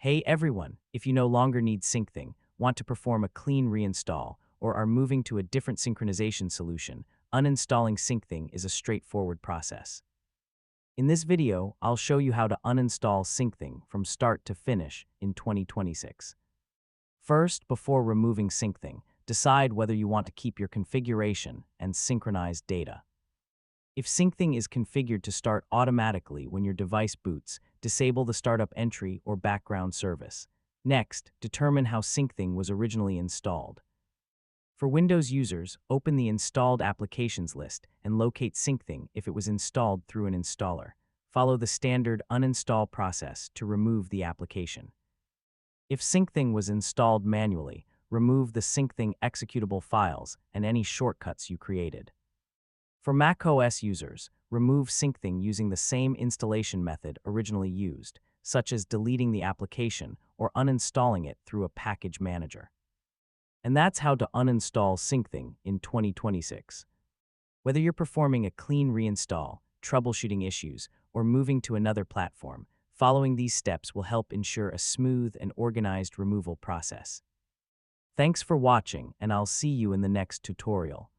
Hey everyone, if you no longer need Syncthing, want to perform a clean reinstall, or are moving to a different synchronization solution, uninstalling Syncthing is a straightforward process. In this video, I'll show you how to uninstall Syncthing from start to finish in 2026. First, before removing Syncthing, decide whether you want to keep your configuration and synchronize data. If Syncthing is configured to start automatically when your device boots, disable the startup entry or background service. Next, determine how Syncthing was originally installed. For Windows users, open the Installed Applications list and locate Syncthing if it was installed through an installer. Follow the standard uninstall process to remove the application. If Syncthing was installed manually, remove the Syncthing executable files and any shortcuts you created. For macOS users, remove Syncthing using the same installation method originally used, such as deleting the application or uninstalling it through a package manager. And that's how to uninstall Syncthing in 2026. Whether you're performing a clean reinstall, troubleshooting issues, or moving to another platform, following these steps will help ensure a smooth and organized removal process. Thanks for watching, and I'll see you in the next tutorial.